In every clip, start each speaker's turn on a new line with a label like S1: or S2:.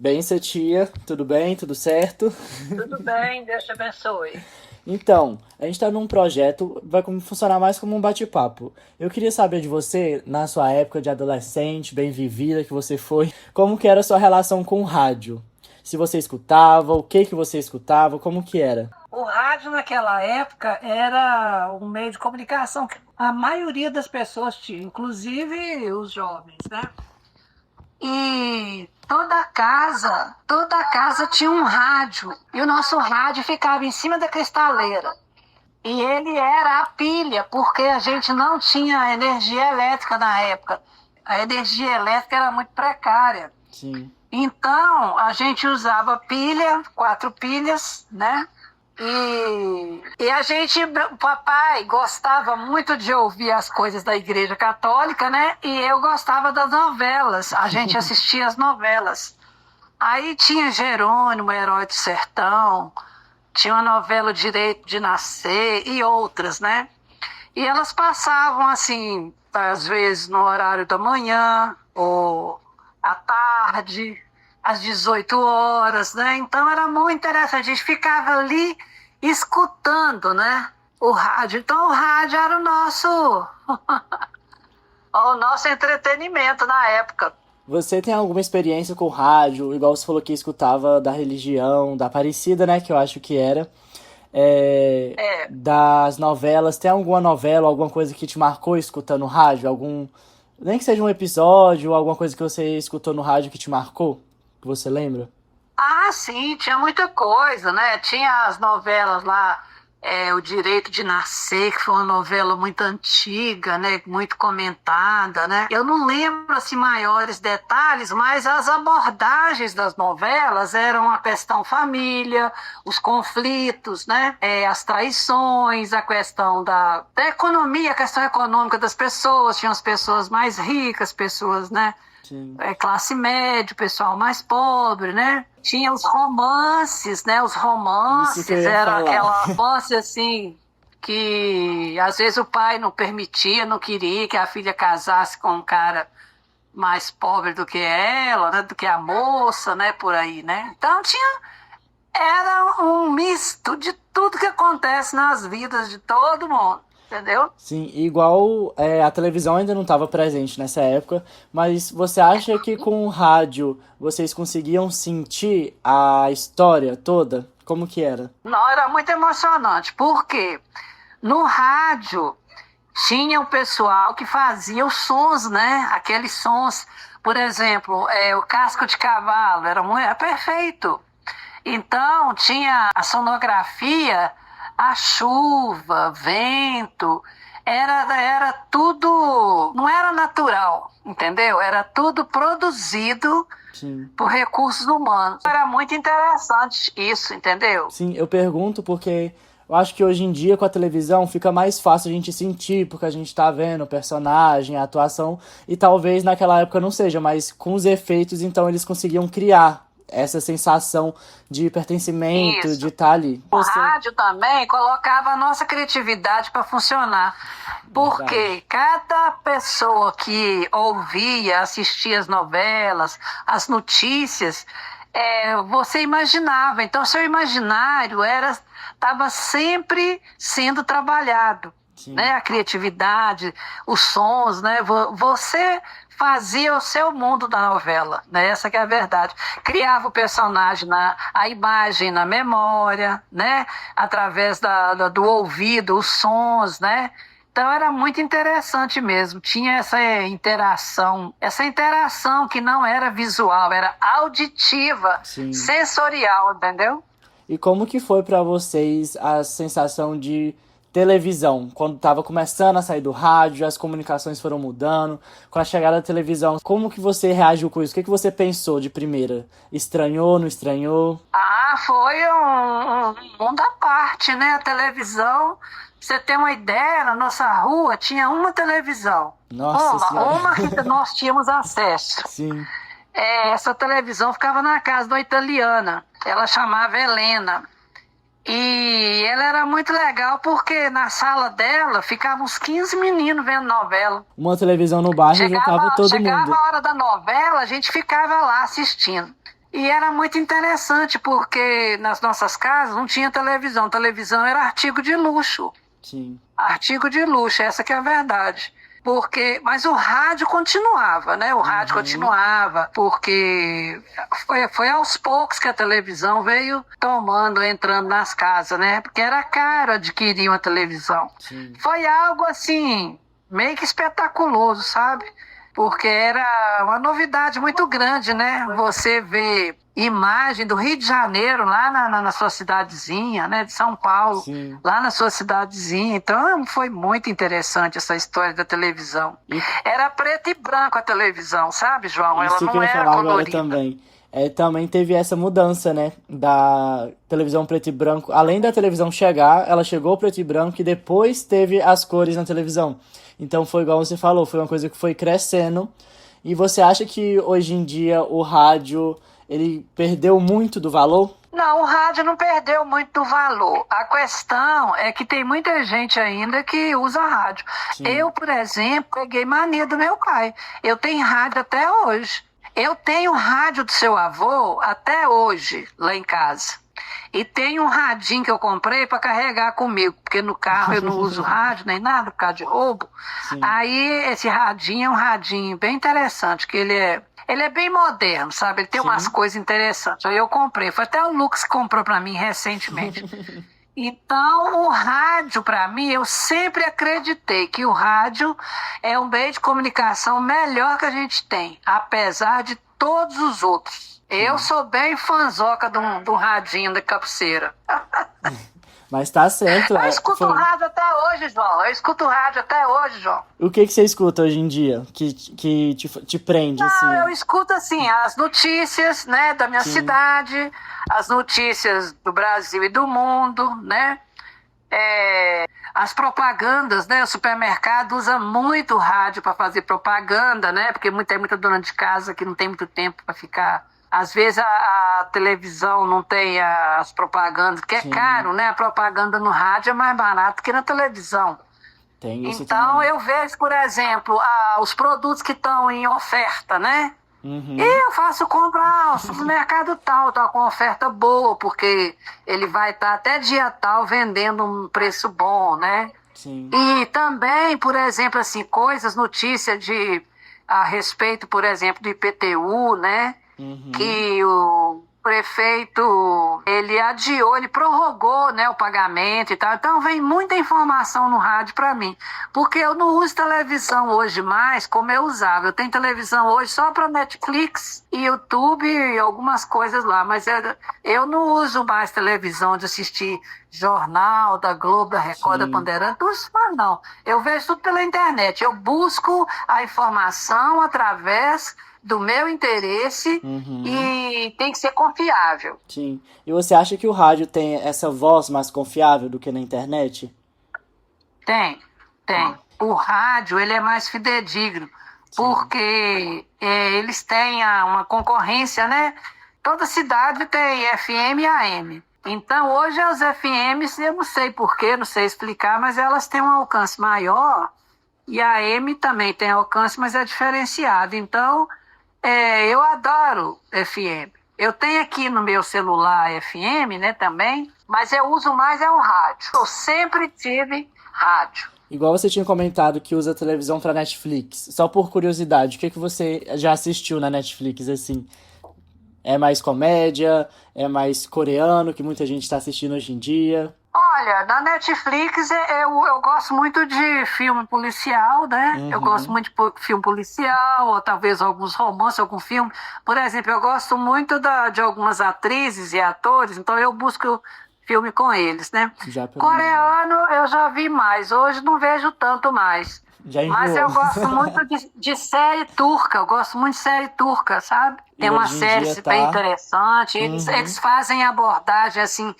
S1: Bem, sua tia, tudo bem? Tudo certo?
S2: Tudo bem, Deus te abençoe.
S1: Então, a gente está num projeto, vai funcionar mais como um bate-papo. Eu queria saber de você, na sua época de adolescente, bem vivida que você foi, como que era a sua relação com o rádio? Se você escutava, o que que você escutava, como que era?
S2: O rádio naquela época era um meio de comunicação que a maioria das pessoas tinha, inclusive os jovens, né? E toda casa tinha um rádio. E o nosso rádio ficava em cima da cristaleira. E ele era a pilha, porque a gente não tinha energia elétrica na época. A energia elétrica era muito precária.
S1: Sim.
S2: Então, a gente usava pilha, 4 pilhas, né? O papai gostava muito de ouvir as coisas da Igreja Católica, né? E eu gostava das novelas. A gente assistia as novelas. Aí tinha Jerônimo, Herói do Sertão, tinha uma novela O Direito de Nascer e outras, né? E elas passavam assim, às vezes no horário da manhã ou à tarde, às 18 horas, né? Então era muito interessante. A gente ficava ali escutando, né? O rádio. Então o rádio era o nosso entretenimento na época.
S1: Você tem alguma experiência com rádio, igual você falou que escutava da religião, da Aparecida, né, que eu acho que era,
S2: É,
S1: das novelas, tem alguma novela, alguma coisa que te marcou escutando rádio? Nem que seja um episódio, alguma coisa que você escutou no rádio que te marcou? Que você lembra?
S2: ah, sim, tinha muita coisa, né? Tinha as novelas lá, O Direito de Nascer, que foi uma novela muito antiga, né? Muito comentada, né? Eu não lembro, assim, maiores detalhes, mas as abordagens das novelas eram a questão família, os conflitos, né? As traições, a questão da economia, a questão econômica das pessoas. Tinham as pessoas mais ricas, pessoas, né?
S1: Sim.
S2: Classe média, o pessoal mais pobre, né? Tinha os romances, né? Os
S1: Isso que eu
S2: romances,
S1: ia
S2: era
S1: falar.
S2: aquela romance assim que às vezes o pai não permitia, não queria que a filha casasse com um cara mais pobre do que ela, né? Do que a moça, né? Por aí, né? Então era um misto de tudo que acontece nas vidas de todo mundo, entendeu?
S1: Sim, igual a televisão ainda não estava presente nessa época, mas você acha que com o rádio vocês conseguiam sentir a história toda? Como que era?
S2: Não, era muito emocionante, porque no rádio tinha o pessoal que fazia os sons, né? Aqueles sons, por exemplo, o casco de cavalo, era perfeito. Então, tinha a sonografia, a chuva, vento, era tudo, não era natural, entendeu? Era tudo produzido
S1: Sim.
S2: por recursos humanos. Era muito interessante isso, entendeu?
S1: Sim, eu pergunto porque eu acho que hoje em dia com a televisão fica mais fácil a gente sentir, porque a gente tá vendo o personagem, a atuação, e talvez naquela época não seja, mas com os efeitos, então eles conseguiam criar essa sensação de pertencimento, de
S2: Isso.
S1: estar ali.
S2: O
S1: Você,
S2: rádio também colocava a nossa criatividade para funcionar,
S1: verdade.
S2: porque cada pessoa que ouvia, assistia as novelas, as notícias, você imaginava. Então, seu imaginário estava sempre sendo trabalhado, né?
S1: Sim.
S2: A criatividade, os sons, né? Você fazia o seu mundo da novela, né? Essa que é a verdade. Criava o personagem, a imagem na memória, né? Através do ouvido, os sons, né? Então era muito interessante mesmo. Tinha essa interação que não era visual, era auditiva,
S1: Sim.
S2: sensorial, entendeu?
S1: E como que foi pra vocês a sensação de televisão? Quando tava começando a sair do rádio, as comunicações foram mudando, com a chegada da televisão, como que você reagiu com isso? O que que você pensou de primeira? Estranhou, não estranhou?
S2: Ah, foi um mundo à parte, né? A televisão, pra você ter uma ideia, na nossa rua tinha uma televisão.
S1: Nossa senhora.
S2: Uma que nós tínhamos acesso.
S1: Sim,
S2: Essa televisão ficava na casa de uma italiana. Ela chamava Helena. E ela era muito legal porque na sala dela ficavam uns 15 meninos vendo novela.
S1: uma televisão no bairro juntava
S2: Chegava,
S1: todo
S2: chegava
S1: mundo.
S2: a hora da novela, a gente ficava lá assistindo. E era muito interessante, porque nas nossas casas não tinha televisão. Televisão era artigo de luxo.
S1: Sim.
S2: Artigo de luxo, essa que é a verdade. Mas o rádio continuava, né? O rádio continuava, porque foi aos poucos que a televisão veio entrando nas casas, né? Porque era caro adquirir uma televisão.
S1: Sim.
S2: Foi algo assim, meio que espetaculoso, sabe? Porque era uma novidade muito grande, né? Você vê imagem do Rio de Janeiro lá na sua cidadezinha, né? De São Paulo,
S1: Sim.
S2: lá na sua cidadezinha. Então foi muito interessante essa história da televisão. Era preto e branco a televisão, sabe, João? Ela
S1: Isso que eu
S2: não
S1: ia
S2: era
S1: falar agora
S2: colorida.
S1: também. Também teve essa mudança, né? Da televisão preto e branco. Além da televisão chegar, ela chegou preto e branco e depois teve as cores na televisão. Então foi igual você falou, foi uma coisa que foi crescendo. E você acha que hoje em dia o rádio, ele perdeu muito do valor?
S2: Não, o rádio não perdeu muito do valor. A questão é que tem muita gente ainda que usa rádio.
S1: Sim.
S2: Eu, por exemplo, peguei mania do meu pai. Eu tenho rádio até hoje. Eu tenho rádio do seu avô até hoje, lá em casa. E tem um radinho que eu comprei para carregar comigo, porque no carro eu não uso rádio nem nada por causa de roubo.
S1: Sim.
S2: Aí esse radinho é um radinho bem interessante, que ele é bem moderno, sabe? Ele tem umas coisas interessantes. Aí eu comprei, foi até o Lucas que comprou para mim recentemente. Então, o rádio, para mim, eu sempre acreditei que o rádio é um meio de comunicação melhor que a gente tem, apesar de todos os outros. Eu sou bem fãzoca do radinho da cabeceira.
S1: Mas tá certo.
S2: Eu escuto rádio até hoje, João. Eu escuto rádio até hoje, João.
S1: O que você escuta hoje em dia que te prende, assim?
S2: Não, eu escuto, assim, as notícias, né, da minha cidade, as notícias do Brasil e do mundo, né? As propagandas, né? O supermercado usa muito rádio para fazer propaganda, né? Porque tem muita dona de casa que não tem muito tempo para ficar. Às vezes a televisão não tem as propagandas, que é caro, né? A propaganda no rádio é mais barato que na televisão.
S1: Tem isso
S2: então
S1: também.
S2: eu vejo, por exemplo, os produtos que estão em oferta, né?
S1: Uhum.
S2: E eu faço compra, o supermercado tal, tá com oferta boa, porque ele vai estar até dia tal vendendo um preço bom, né?
S1: Sim.
S2: E também, por exemplo, assim, notícias a respeito, por exemplo, do IPTU, né?
S1: Uhum.
S2: Que o prefeito, ele prorrogou, né, o pagamento e tal. Então vem muita informação no rádio para mim, porque eu não uso televisão hoje mais como eu usava. Eu tenho televisão hoje só para Netflix e YouTube e algumas coisas lá, mas eu não uso mais televisão de assistir jornal da Globo, da Record, da Bandeirantes, não uso mais não. Eu vejo tudo pela internet. Eu busco a informação através do meu interesse e tem que ser confiável.
S1: Sim. E você acha que o rádio tem essa voz mais confiável do que na internet?
S2: Tem. O rádio, ele é mais fidedigno, porque eles têm uma concorrência, né? Toda cidade tem FM e AM. Então, hoje as FMs, eu não sei porquê, não sei explicar, mas elas têm um alcance maior e a AM também tem alcance, mas é diferenciado. Então, eu adoro FM. Eu tenho aqui no meu celular FM, né, também, mas eu uso mais o rádio. Eu sempre tive rádio.
S1: Igual você tinha comentado que usa televisão pra Netflix. Só por curiosidade, o que você já assistiu na Netflix, assim? É mais comédia? É mais coreano, que muita gente tá assistindo hoje em dia?
S2: Olha, na Netflix eu gosto muito de filme policial, né? Eu gosto muito de filme policial, ou talvez alguns romances, algum filme. Por exemplo, eu gosto muito de algumas atrizes e atores, então eu busco filme com eles, né? Coreano eu já vi mais, hoje não vejo tanto mais. Mas eu gosto muito de série turca, eu gosto muito de série turca, sabe? Tem uma série bem interessante, eles fazem abordagem assim,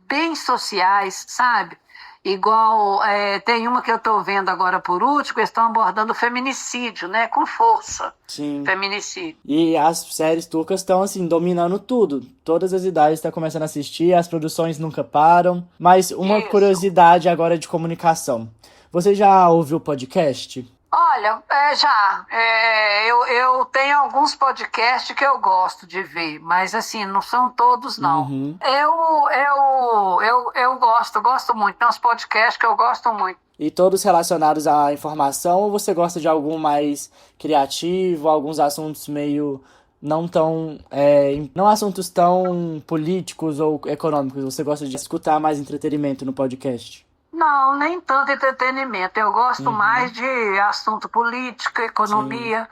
S2: bem sociais, sabe? Igual, tem uma que eu tô vendo agora por último, eles estão abordando o feminicídio, né? Com força.
S1: Sim.
S2: Feminicídio.
S1: E as séries turcas estão, assim, dominando tudo. Todas as idades estão começando a assistir, as produções nunca param. Mas uma curiosidade agora de comunicação. Você já ouviu podcast?
S2: Olha, eu tenho alguns podcasts que eu gosto de ver, mas assim, não são todos, não.
S1: Uhum.
S2: Eu gosto muito. Tem uns podcasts que eu gosto muito.
S1: E todos relacionados à informação, ou você gosta de algum mais criativo, alguns assuntos meio não tão, não assuntos tão políticos ou econômicos, você gosta de escutar mais entretenimento no podcast?
S2: Não, nem tanto entretenimento. Eu gosto
S1: Uhum.
S2: mais de assunto política, economia.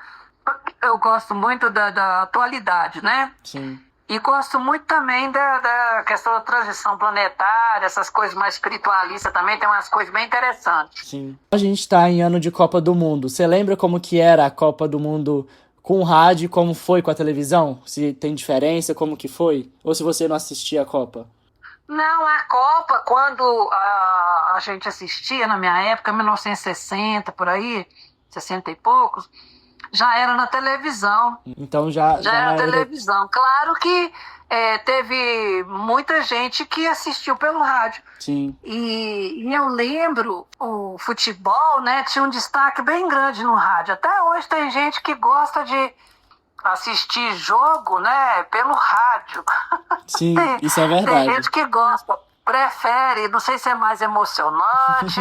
S2: Eu gosto muito da atualidade, né?
S1: Sim,
S2: E gosto muito também da questão da transição planetária, essas coisas mais espiritualistas também, tem umas coisas bem interessantes.
S1: sim. A gente tá em ano de Copa do Mundo. Você lembra como que era a Copa do Mundo com o rádio e como foi com a televisão? Se tem diferença, como que foi? Ou se você não assistia a Copa?
S2: Não, a Copa, quando a gente assistia, na minha época, 1960, por aí, 60 e poucos, já era na televisão.
S1: Então já
S2: Já era
S1: era.
S2: televisão. Claro que teve muita gente que assistiu pelo rádio.
S1: Sim,
S2: E eu lembro, o futebol, né, tinha um destaque bem grande no rádio. Até hoje tem gente que gosta de assistir jogo, né, pelo rádio.
S1: sim, isso é
S2: Tem
S1: verdade.
S2: gente que gosta, prefere, não sei se é mais emocionante,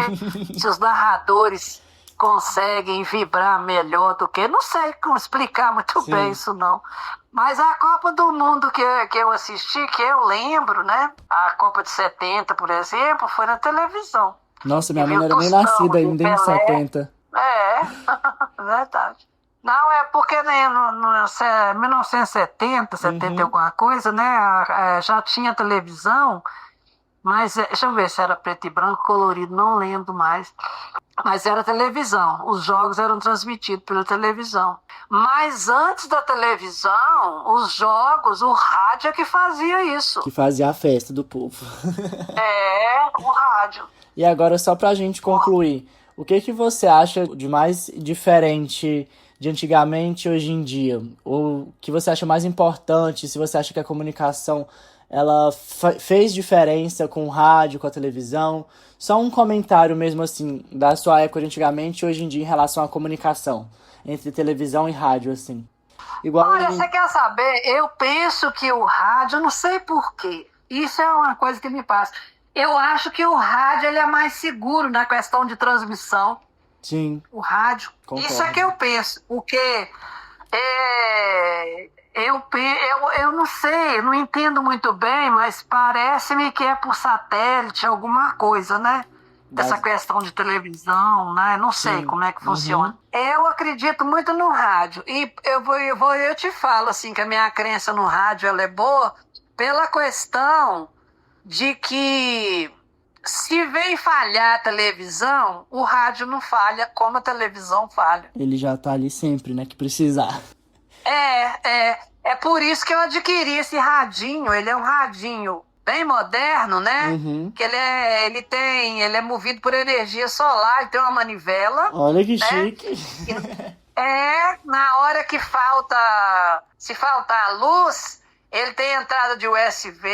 S2: se os narradores conseguem vibrar melhor do que. Não sei como explicar muito
S1: Sim.
S2: bem isso, não. Mas a Copa do Mundo que eu assisti, que eu lembro, né? A Copa de 70, por exemplo, foi na televisão.
S1: Nossa, minha
S2: E
S1: mãe não
S2: viu
S1: era nem
S2: Tostão,
S1: nascida
S2: viu
S1: ainda em
S2: Pelé.
S1: 70.
S2: É, verdade. Não, é porque né, no 1970, 70 e alguma coisa, né? Já tinha televisão, mas deixa eu ver se era preto e branco, colorido, não lembro mais. Mas era televisão, os jogos eram transmitidos pela televisão. Mas antes da televisão, os jogos, o rádio é que fazia isso.
S1: Que fazia a festa do povo.
S2: O rádio.
S1: E agora, só pra gente concluir, o que que você acha de mais diferente de antigamente e hoje em dia? Ou que você acha mais importante? Se você acha que a comunicação ela fez diferença com o rádio, com a televisão? Só um comentário mesmo assim, da sua época de antigamente e hoje em dia em relação à comunicação entre televisão e rádio, assim. Igual
S2: Olha, você quer saber? Eu penso que o rádio, eu não sei por quê. Isso é uma coisa que me passa. Eu acho que o rádio ele é mais seguro na questão de transmissão.
S1: Sim,
S2: O rádio.
S1: concordo.
S2: Isso é que eu penso. Porque eu não sei, eu não entendo muito bem, mas parece-me que é por satélite, alguma coisa, né? Dessa questão de televisão, né? Não sei
S1: Sim.
S2: como é que funciona. Eu acredito muito no rádio. E eu te falo assim que a minha crença no rádio ela é boa pela questão de que se vem falhar a televisão, o rádio não falha como a televisão falha.
S1: Ele já tá ali sempre, né? Que precisar.
S2: É por isso que eu adquiri esse radinho. Ele é um radinho bem moderno, né?
S1: Uhum.
S2: Que ele é movido por energia solar, ele tem uma manivela.
S1: Olha que chique.
S2: Na hora que se faltar luz, ele tem entrada de USB.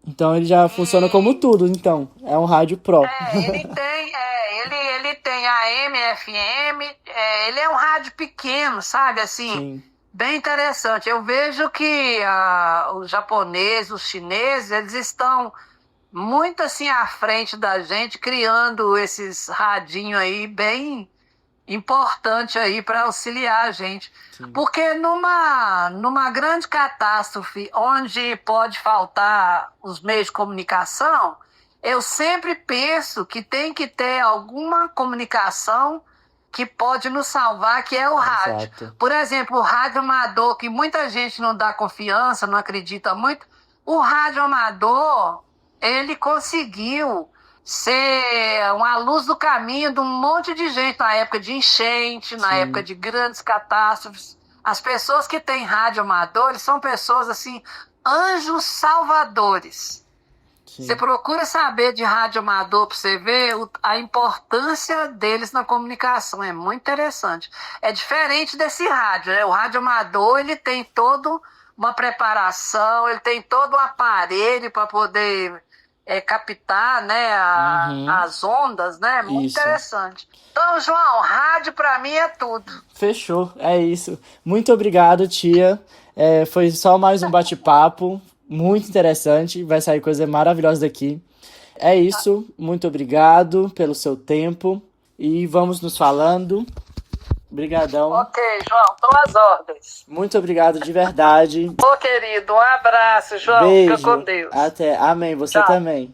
S1: Então ele já funciona como tudo, então. É um rádio próprio.
S2: Ele tem AM, FM, ele é um rádio pequeno, sabe, assim,
S1: Sim.
S2: bem interessante. Eu vejo que os japoneses, os chineses, eles estão muito assim à frente da gente, criando esses radinhos aí bem importante aí para auxiliar a gente.
S1: Sim.
S2: Porque numa grande catástrofe onde pode faltar os meios de comunicação, eu sempre penso que tem que ter alguma comunicação que pode nos salvar, que é o rádio.
S1: Exato.
S2: Por exemplo, o rádio amador, que muita gente não dá confiança, não acredita muito, o rádio amador, ele conseguiu ser uma luz do caminho de um monte de gente na época de enchente, na
S1: Sim.
S2: época de grandes catástrofes. As pessoas que têm rádio amadores são pessoas assim, anjos salvadores.
S1: Sim.
S2: Você procura saber de rádio amador para você ver a importância deles na comunicação. É muito interessante. É diferente desse rádio, né? O rádio amador ele tem toda uma preparação, ele tem todo um aparelho para poder captar, né, as ondas, né? Muito
S1: Isso.
S2: interessante. Então, João, rádio para mim é tudo.
S1: Fechou, é isso. Muito obrigado, tia. Foi só mais um bate-papo, muito interessante. Vai sair coisa maravilhosa daqui. É isso, muito obrigado pelo seu tempo e vamos nos falando. Obrigadão.
S2: Ok, João, estou às ordens.
S1: Muito obrigado de verdade.
S2: Ô, querido, um abraço, João.
S1: Beijo.
S2: Fica com Deus.
S1: Até. Amém. Você
S2: Tchau.
S1: também.